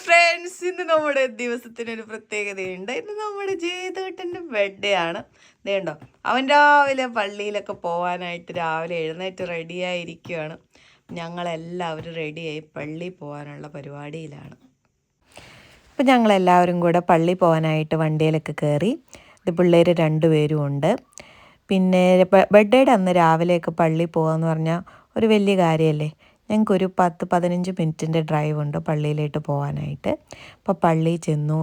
Friends, ഇന്ന് നമ്മുടെ ദിവസത്തിനൊരു പ്രത്യേകതയുണ്ട്. ഇന്ന് നമ്മുടെ ജേതേട്ടൻ്റെ ബർത്ത്ഡേ ആണ്. ഇതേണ്ടോ, അവൻ രാവിലെ പള്ളിയിലൊക്കെ പോകാനായിട്ട് രാവിലെ എഴുന്നേറ്റ് റെഡിയായിരിക്കുകയാണ്. ഞങ്ങളെല്ലാവരും റെഡിയായി പള്ളിയിൽ പോകാനുള്ള പരിപാടിയിലാണ്. അപ്പം ഞങ്ങളെല്ലാവരും കൂടെ പള്ളി പോകാനായിട്ട് വണ്ടിയിലൊക്കെ കയറി. ഇത് പിള്ളേർ 2 പേരും ഉണ്ട്. പിന്നെ ബർത്ത്ഡേയുടെ അന്ന് രാവിലെയൊക്കെ പള്ളിയിൽ പോകാമെന്ന് പറഞ്ഞാൽ ഒരു വലിയ കാര്യമല്ലേ. ഞങ്ങൾക്കൊരു 10-15 മിനിറ്റിൻ്റെ ഡ്രൈവ് ഉണ്ട് പള്ളിയിലേക്ക് പോകാനായിട്ട്. അപ്പോൾ പള്ളിയിൽ ചെന്നു,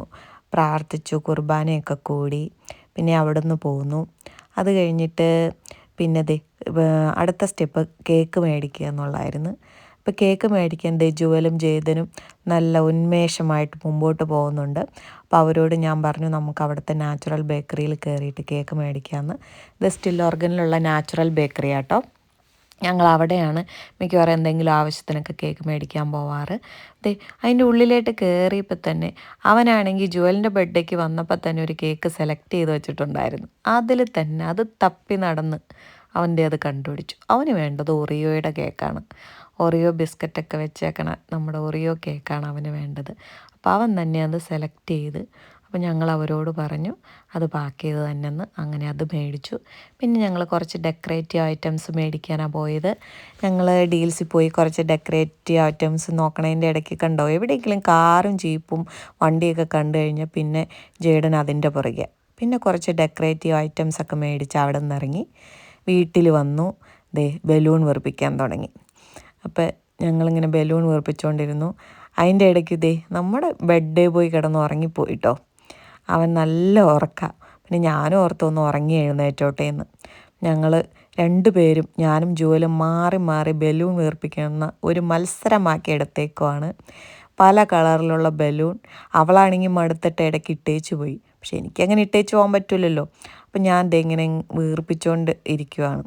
പ്രാർത്ഥിച്ചു, കുർബാനയൊക്കെ കൂടി, പിന്നെ അവിടെ നിന്ന് പോന്നു. അത് കഴിഞ്ഞിട്ട് പിന്നെ അടുത്ത സ്റ്റെപ്പ് കേക്ക് മേടിക്കുക എന്നുള്ളതായിരുന്നു. അപ്പോൾ കേക്ക് മേടിക്കാൻ ജുവലും ജേതനും നല്ല ഉന്മേഷമായിട്ട് മുമ്പോട്ട് പോകുന്നുണ്ട്. അപ്പോൾ അവരോട് ഞാൻ പറഞ്ഞു നമുക്ക് അവിടുത്തെ നാച്ചുറൽ ബേക്കറിയിൽ കയറിയിട്ട് കേക്ക് മേടിക്കാമെന്ന്. ഇത് സ്റ്റിൽ ഓർഗനിലുള്ള നാച്ചുറൽ ബേക്കറി ആട്ടോ. ഞങ്ങൾ അവിടെയാണ് മിക്കവാറും എന്തെങ്കിലും ആവശ്യത്തിനൊക്കെ കേക്ക് മേടിക്കാൻ പോവാറ്. അതിൻ്റെ ഉള്ളിലേക്ക് കയറിയപ്പോൾ തന്നെ അവനാണെങ്കിൽ ജുവലിൻ്റെ ബർത്ത്ഡേക്ക് വന്നപ്പോൾ തന്നെ ഒരു കേക്ക് സെലക്ട് ചെയ്ത് വെച്ചിട്ടുണ്ടായിരുന്നു. അതിൽ തന്നെ അത് തപ്പി നടന്ന് അവൻ്റെ അത് കണ്ടുപിടിച്ചു. അവന് വേണ്ടത് ഒറിയോയുടെ കേക്കാണ്. ഒറിയോ ബിസ്ക്കറ്റൊക്കെ വെച്ചേക്കണ നമ്മുടെ ഒറിയോ കേക്കാണ് അവന് വേണ്ടത്. അപ്പോൾ അവൻ തന്നെ അത് സെലക്ട് ചെയ്ത്, അപ്പോൾ ഞങ്ങൾ അവരോട് പറഞ്ഞു അത് പാക്ക് ചെയ്ത് തന്നെയെന്ന്. അങ്ങനെ അത് മേടിച്ചു. പിന്നെ ഞങ്ങൾ കുറച്ച് ഡെക്കറേറ്റീവ് ഐറ്റംസ് മേടിക്കാനാണ് പോയത്. ഞങ്ങൾ ഡീൽസിൽ പോയി കുറച്ച് ഡെക്കറേറ്റീവ് ഐറ്റംസ് നോക്കണതിൻ്റെ ഇടയ്ക്ക് കണ്ടോ, എവിടെയെങ്കിലും കാറും ജീപ്പും വണ്ടിയൊക്കെ കണ്ടു കഴിഞ്ഞാൽ പിന്നെ ജേഡൻ അതിൻ്റെ പുറകെ. പിന്നെ കുറച്ച് ഡെക്കറേറ്റീവ് ഐറ്റംസൊക്കെ മേടിച്ച് അവിടെ നിന്ന് ഇറങ്ങി വീട്ടിൽ വന്നു. ബലൂൺ വീർപ്പിക്കാൻ തുടങ്ങി. അപ്പോൾ ഞങ്ങളിങ്ങനെ ബലൂൺ വീർപ്പിച്ചുകൊണ്ടിരുന്നു. അതിൻ്റെ ഇടയ്ക്ക് നമ്മുടെ ബെഡേ പോയി കിടന്ന് ഉറങ്ങിപ്പോയിട്ടോ. അവൻ നല്ല ഉറക്കമാണ്. പിന്നെ ഞാനും ഓർത്തൊന്ന് ഉറങ്ങി എഴുന്നേറ്റോട്ടെ എന്ന്. ഞങ്ങൾ 2 പേരും, ഞാനും ജുവലും മാറി മാറി ബലൂൺ വീർപ്പിക്കുന്ന ഒരു മത്സരമാക്കി എടുത്തേക്കുവാണ്. പല കളറിലുള്ള ബലൂൺ. അവളാണെങ്കിൽ മടുത്തിട്ട് ഇടയ്ക്ക് ഇട്ടേച്ച് പോയി. പക്ഷെ എനിക്കങ്ങനെ ഇട്ടേച്ച് പോകാൻ പറ്റില്ലല്ലോ. അപ്പം ഞാൻ ഇങ്ങനെ വീർപ്പിച്ചുകൊണ്ട് ഇരിക്കുവാണ്.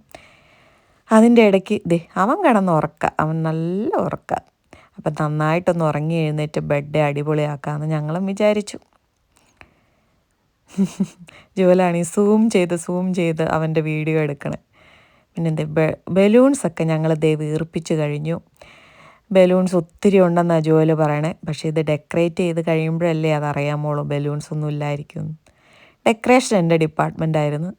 അതിൻ്റെ ഇടയ്ക്ക് അവൻ കിടന്ന് ഉറക്കുക, അവൻ നല്ല ഉറക്കുക. അപ്പം നന്നായിട്ടൊന്ന് ഉറങ്ങി എഴുന്നേറ്റ് ബർത്ത്ഡേ അടിപൊളിയാക്കാമെന്ന് ഞങ്ങളും വിചാരിച്ചു. ജുവലാണെങ്കിൽ സൂം ചെയ്ത് അവൻ്റെ വീഡിയോ എടുക്കണേ. പിന്നെ ബലൂൺസൊക്കെ ഞങ്ങൾ വീർപ്പിച്ച് കഴിഞ്ഞു. ബലൂൺസ് ഒത്തിരി ഉണ്ടെന്നാണ് ജുവല് പറയണേ. പക്ഷേ ഇത് ഡെക്കറേറ്റ് ചെയ്ത് കഴിയുമ്പോഴല്ലേ അതറിയാമോളൂ ബലൂൺസ് ഒന്നും ഇല്ലായിരിക്കും. ഡെക്കറേഷൻ എൻ്റെ ഡിപ്പാർട്ട്മെൻറ്റായിരുന്നു.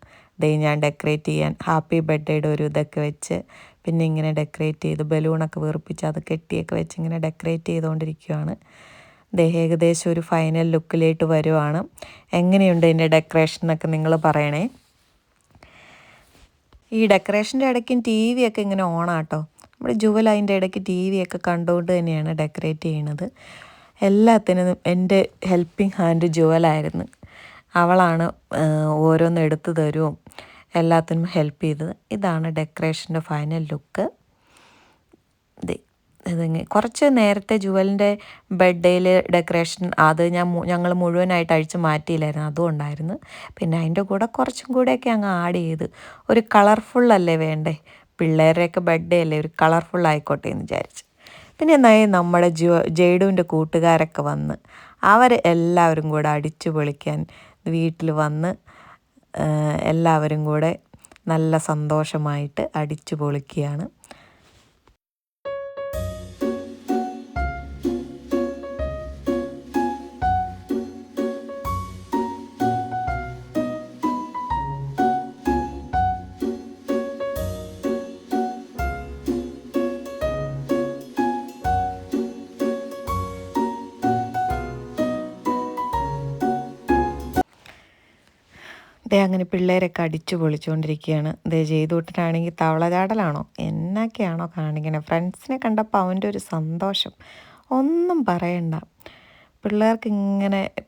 ഞാൻ ഡെക്കറേറ്റ് ചെയ്യാൻ ഹാപ്പി ബർത്ത്ഡേയുടെ ഒരു ഇതൊക്കെ വെച്ച്, പിന്നെ ഇങ്ങനെ ഡെക്കറേറ്റ് ചെയ്ത് ബലൂണൊക്കെ വീർപ്പിച്ച് അത് കെട്ടിയൊക്കെ വെച്ച് ഇങ്ങനെ ഡെക്കറേറ്റ് ചെയ്തുകൊണ്ടിരിക്കുകയാണ്. ഏകദേശം ഒരു ഫൈനൽ ലുക്കിലേക്ക് വരുവാണ്. എങ്ങനെയുണ്ട് ഇതിൻ്റെ ഡെക്കറേഷനൊക്കെ നിങ്ങൾ പറയണേ. ഈ ഡെക്കറേഷൻ്റെ ഇടയ്ക്കും TV ഒക്കെ ഇങ്ങനെ ഓണാട്ടോ. നമ്മുടെ ജുവൽ അതിൻ്റെ ഇടയ്ക്ക് TV ഒക്കെ കണ്ടുകൊണ്ട് തന്നെയാണ് ഡെക്കറേറ്റ് ചെയ്യണത്. എല്ലാത്തിനും എൻ്റെ ഹെൽപ്പിംഗ് ഹാൻഡ് ജുവലായിരുന്നു. അവളാണ് ഓരോന്ന് എടുത്തു തരുവും എല്ലാത്തിനും ഹെൽപ്പ് ചെയ്തത്. ഇതാണ് ഡെക്കറേഷൻ്റെ ഫൈനൽ ലുക്ക്. കുറച്ച് നേരത്തെ ജുവലിൻ്റെ ബർത്ത്ഡേയിൽ ഡെക്കറേഷൻ അത് ഞങ്ങൾ മുഴുവനായിട്ട് അഴിച്ച് മാറ്റിയില്ലായിരുന്നു, അതും ഉണ്ടായിരുന്നു. പിന്നെ അതിൻ്റെ കൂടെ കുറച്ചും കൂടെയൊക്കെ അങ്ങ് ആഡ് ചെയ്ത് ഒരു കളർഫുള്ളല്ലേ വേണ്ടേ, പിള്ളേരുടെയൊക്കെ ബർത്ത്ഡേ അല്ലേ, ഒരു കളർഫുൾ ആയിക്കോട്ടെ എന്ന് വിചാരിച്ച്. പിന്നെ നമ്മുടെ ജെയ്ഡുവിൻ്റെ കൂട്ടുകാരൊക്കെ വന്ന് അവർ എല്ലാവരും കൂടെ അടിച്ചു പൊളിക്കാൻ വീട്ടിൽ വന്ന് എല്ലാവരും കൂടെ നല്ല സന്തോഷമായിട്ട് അടിച്ചു പൊളിക്കുകയാണ്. അങ്ങനെ പിള്ളേരൊക്കെ അടിച്ചു പൊളിച്ചുകൊണ്ടിരിക്കുകയാണ്. ജയ്തൂട്ടനാണെങ്കിൽ തവളചാടലാണോ എന്നൊക്കെയാണോ കാണിക്കണേ. ഫ്രണ്ട്സിനെ കണ്ടപ്പോൾ അവൻ്റെ ഒരു സന്തോഷം ഒന്നും പറയണ്ട.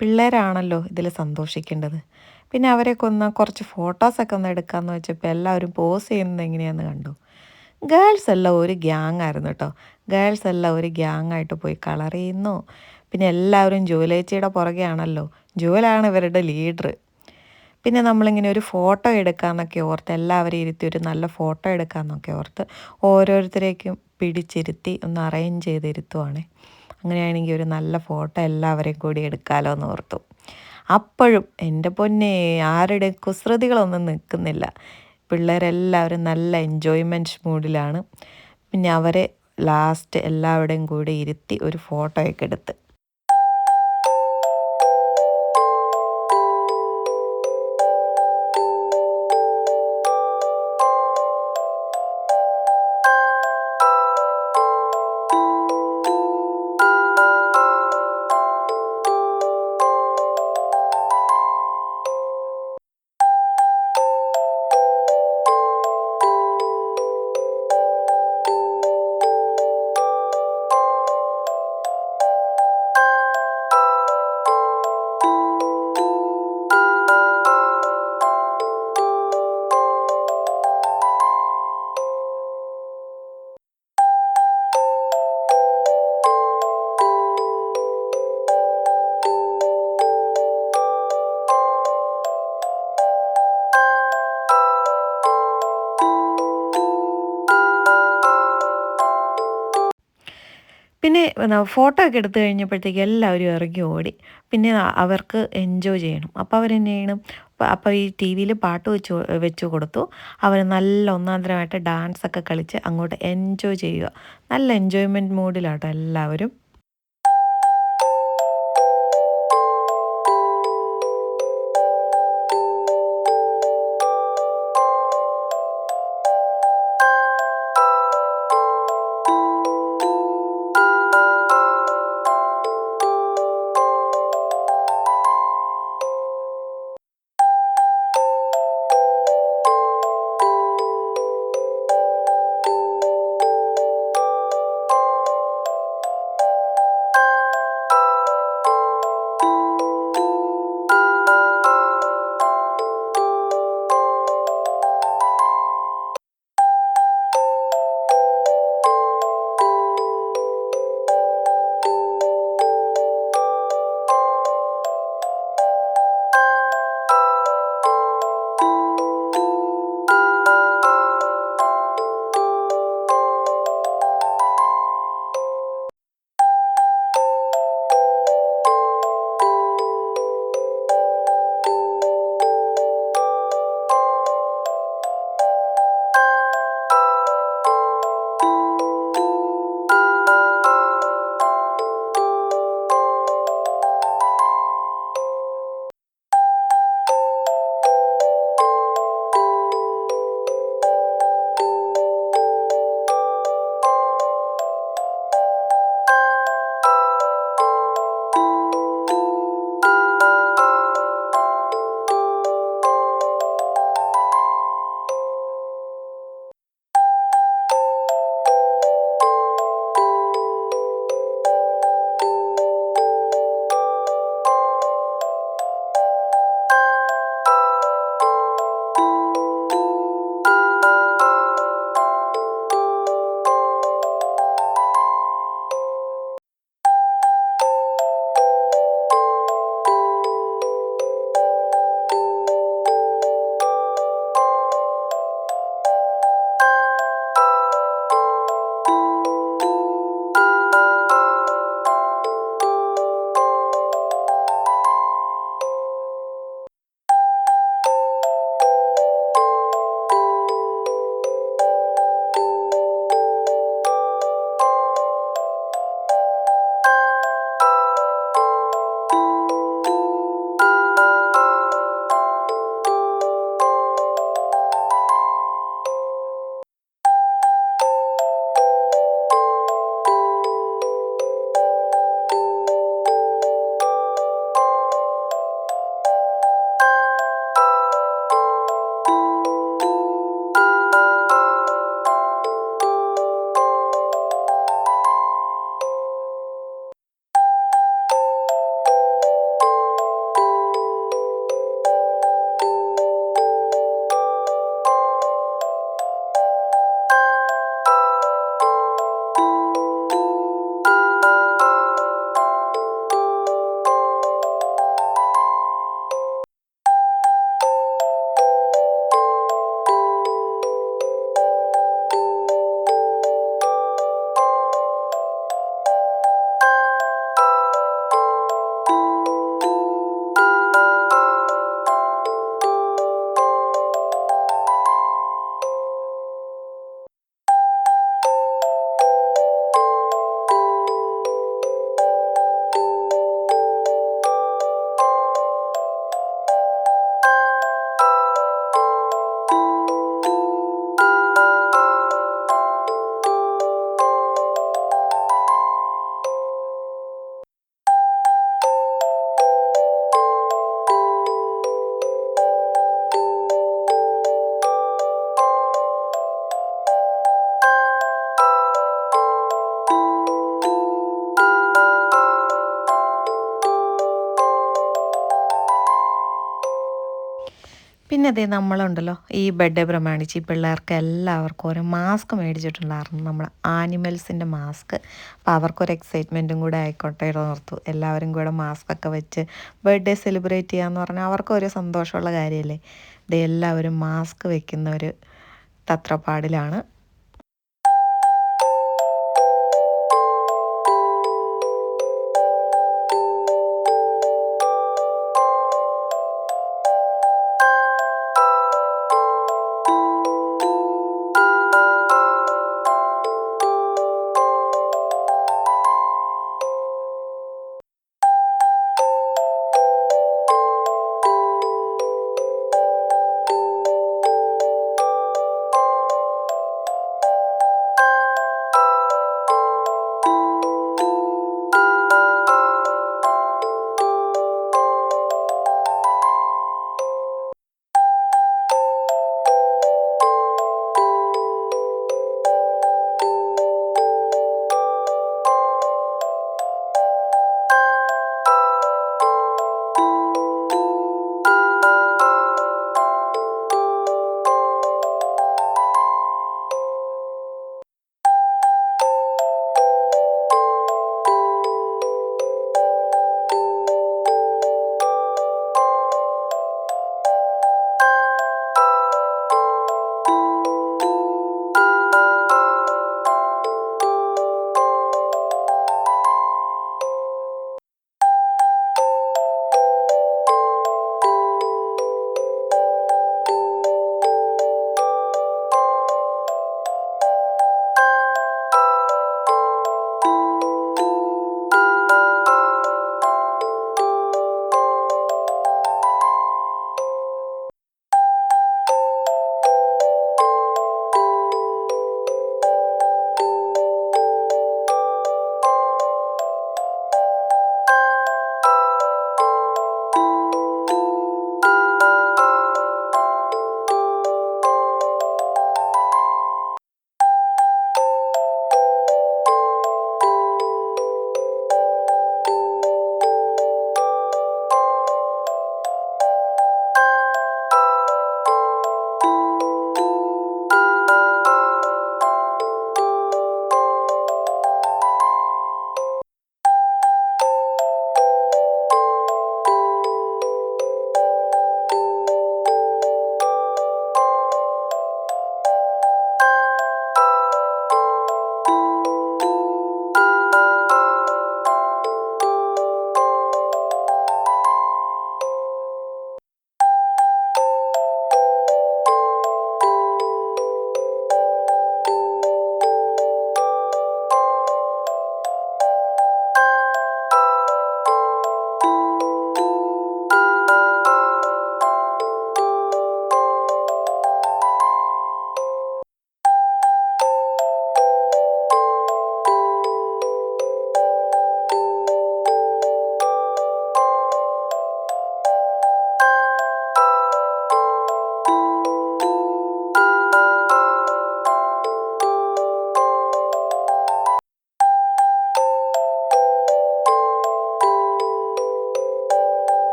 പിള്ളേരാണല്ലോ ഇതിൽ സന്തോഷിക്കേണ്ടത്. പിന്നെ അവരെയൊക്കെ കുറച്ച് ഫോട്ടോസൊക്കെ എടുക്കാമെന്ന് വെച്ചപ്പോൾ എല്ലാവരും പോസ് ചെയ്യുന്നത് എങ്ങനെയാണെന്ന് കണ്ടു. ഗേൾസ് എല്ലാം ഒരു ഗ്യാങ് ആയിരുന്നു കേട്ടോ. ഗേൾസ് എല്ലാം ഒരു ഗ്യാങ്ങായിട്ട് പോയി കളർ ചെയ്യുന്നു. പിന്നെ എല്ലാവരും ജുവലേച്ചിയുടെ പുറകെയാണല്ലോ. ജുവലാണ് ഇവരുടെ ലീഡർ. പിന്നെ നമ്മളിങ്ങനെ ഒരു ഫോട്ടോ എടുക്കാമെന്നൊക്കെ ഓർത്ത് എല്ലാവരും ഇരുത്തി ഒരു നല്ല ഫോട്ടോ എടുക്കാമെന്നൊക്കെ ഓർത്ത് ഓരോരുത്തരേക്കും പിടിച്ചിരുത്തി ഒന്ന് അറേഞ്ച് ചെയ്തിരുത്തുവാണേ. അങ്ങനെയാണെങ്കിൽ ഒരു നല്ല ഫോട്ടോ എല്ലാവരെയും കൂടി എടുക്കാമല്ലോ എന്ന് ഓർത്തു. അപ്പോഴും എൻ്റെ പൊന്നെ ആരുടെ കുസൃതികളൊന്നും നിൽക്കുന്നില്ല. പിള്ളേരെല്ലാവരും നല്ല എൻജോയ്മെൻറ്റ് മൂഡിലാണ്. പിന്നെ അവരെ ലാസ്റ്റ് എല്ലാവരുടെയും കൂടി ഇരുത്തി ഒരു ഫോട്ടോയൊക്കെ എടുത്ത് ഫോട്ടോ ഒക്കെ എടുത്തു കഴിഞ്ഞപ്പോഴത്തേക്ക് എല്ലാവരും ഇറങ്ങി ഓടി. പിന്നെ അവർക്ക് എൻജോയ് ചെയ്യണം. അപ്പോൾ അവരെന്നെ ചെയ്യണം, അപ്പോൾ ഈ ടി വിയിൽ പാട്ട് വെച്ച് കൊടുത്തു. അവർ നല്ല ഒന്നാന്തരമായിട്ട് ഡാൻസൊക്കെ കളിച്ച് അങ്ങോട്ട് എൻജോയ് ചെയ്യുക. നല്ല എൻജോയ്മെൻറ്റ് മൂഡിലാട്ടോ എല്ലാവരും. പിന്നെ അതേ നമ്മളുണ്ടല്ലോ ഈ ബർത്ത്ഡേ പ്രമാണിച്ച് ഈ പിള്ളേർക്ക് എല്ലാവർക്കും ഓരോ മാസ്ക് മേടിച്ചിട്ടുണ്ടായിരുന്നു, നമ്മൾ ആനിമൽസിൻ്റെ മാസ്ക്. അപ്പോൾ അവർക്കൊരു എക്സൈറ്റ്മെൻറ്റും കൂടെ ആയിക്കോട്ടെ ഓർത്തു എല്ലാവരും കൂടെ മാസ്കൊക്കെ വെച്ച് ബർത്ത്ഡേ സെലിബ്രേറ്റ് ചെയ്യാമെന്ന് പറഞ്ഞാൽ അവർക്കൊരു സന്തോഷമുള്ള കാര്യമല്ലേ. ഇത് എല്ലാവരും മാസ്ക് വെക്കുന്ന ഒരു തത്രപ്പാടിലാണ്.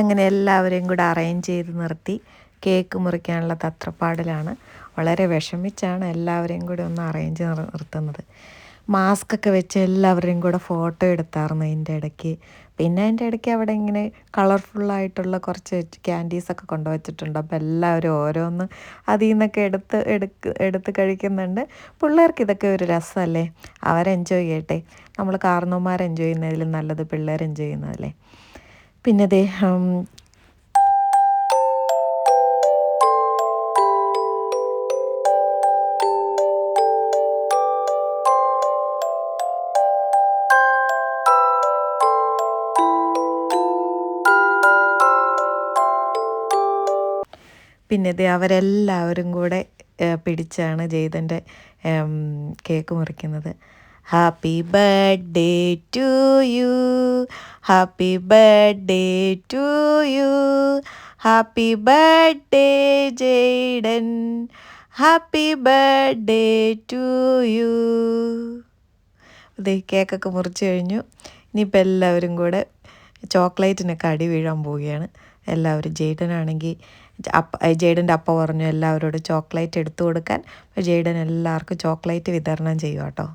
അങ്ങനെ എല്ലാവരെയും കൂടെ അറേഞ്ച് ചെയ്ത് നിർത്തി കേക്ക് മുറിക്കാനുള്ള തത്രപ്പാടിലാണ്. വളരെ വിഷമിച്ചാണ് എല്ലാവരെയും കൂടെ ഒന്ന് അറേഞ്ച് നിർത്തുന്നത്. മാസ്കൊക്കെ വെച്ച് എല്ലാവരെയും കൂടെ ഫോട്ടോ എടുത്തായിരുന്നു അതിൻ്റെ ഇടയ്ക്ക്. പിന്നെ അതിൻ്റെ ഇടയ്ക്ക് അവിടെ ഇങ്ങനെ കളർഫുള്ളായിട്ടുള്ള കുറച്ച് ക്യാൻഡീസൊക്കെ കൊണ്ടുവച്ചിട്ടുണ്ട്. അപ്പോൾ എല്ലാവരും ഓരോന്ന് അതിൽ നിന്നൊക്കെ എടുത്ത് കഴിക്കുന്നുണ്ട്. പിള്ളേർക്ക് ഇതൊക്കെ ഒരു രസമല്ലേ, അവർ എൻജോയ് ചെയ്യട്ടെ. നമ്മൾ കാരണവന്മാർ എൻജോയ് ചെയ്യുന്നതിലും നല്ലത് പിള്ളേർ എൻജോയ് ചെയ്യുന്നതല്ലേ. പിന്നെ അവരെല്ലാവരും കൂടെ പിടിച്ചാണ് ജെയ്തൻ്റെ കേക്ക് മുറിക്കുന്നത്. Happy birthday to you, happy birthday to you, happy birthday Jayden, happy birthday to you. കേക്കൊക്കെ മുറിച്ച് കഴിഞ്ഞു. ഇനിയിപ്പോൾ എല്ലാവരും കൂടെ ചോക്ലേറ്റിനൊക്കെ അടി വീഴാൻ പോവുകയാണ് എല്ലാവരും. ജെയ്ഡൻ്റെ അപ്പ പറഞ്ഞു എല്ലാവരോടും ചോക്ലേറ്റ് എടുത്തു കൊടുക്കാൻ. അപ്പോൾ ജെയ്ഡൻ എല്ലാവർക്കും ചോക്ലേറ്റ് വിതരണം ചെയ്യും കേട്ടോ.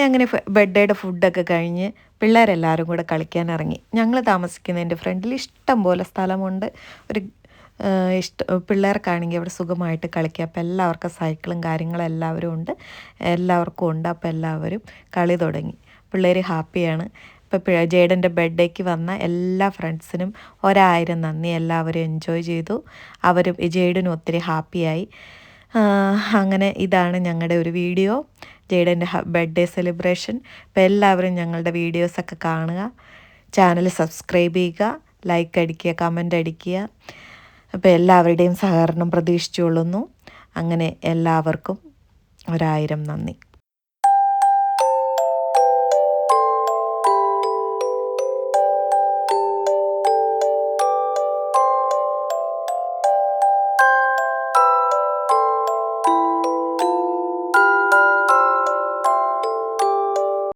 അങ്ങനെ ബർത്ത്ഡേയുടെ ഫുഡൊക്കെ കഴിഞ്ഞ് പിള്ളേരെല്ലാവരും കൂടെ കളിക്കാൻ ഇറങ്ങി. ഞങ്ങൾ താമസിക്കുന്നതിൻ്റെ ഫ്രണ്ടിൽ ഇഷ്ടം പോലെ സ്ഥലമുണ്ട്. ഒരു പിള്ളേർക്കാണെങ്കിൽ അവിടെ സുഖമായിട്ട് കളിക്കുക. അപ്പോൾ എല്ലാവർക്കും സൈക്കിളും കാര്യങ്ങളും എല്ലാവർക്കും ഉണ്ട്. അപ്പോൾ എല്ലാവരും കളി തുടങ്ങി. പിള്ളേർ ഹാപ്പിയാണ്. ഇപ്പോൾ ജെയ്ഡൻ്റെ ബർത്ത്ഡേക്ക് വന്ന എല്ലാ ഫ്രണ്ട്സിനും 1000 നന്ദി. എല്ലാവരും എൻജോയ് ചെയ്തു. ജെയ്ഡനും ഒത്തിരി ഹാപ്പിയായി. അങ്ങനെ ഇതാണ് ഞങ്ങളുടെ ഒരു വീഡിയോ, ജെയ്ഡൻ്റെ ബർത്ത്ഡേ സെലിബ്രേഷൻ. അപ്പോൾ എല്ലാവരും ഞങ്ങളുടെ വീഡിയോസൊക്കെ കാണുക, ചാനൽ സബ്സ്ക്രൈബ് ചെയ്യുക, ലൈക്ക് അടിക്കുക, കമൻ്റ് അടിക്കുക. അപ്പോൾ എല്ലാവരുടെയും സഹകരണം പ്രതീക്ഷിച്ചുകൊള്ളുന്നു. അങ്ങനെ എല്ലാവർക്കും 1000 നന്ദി.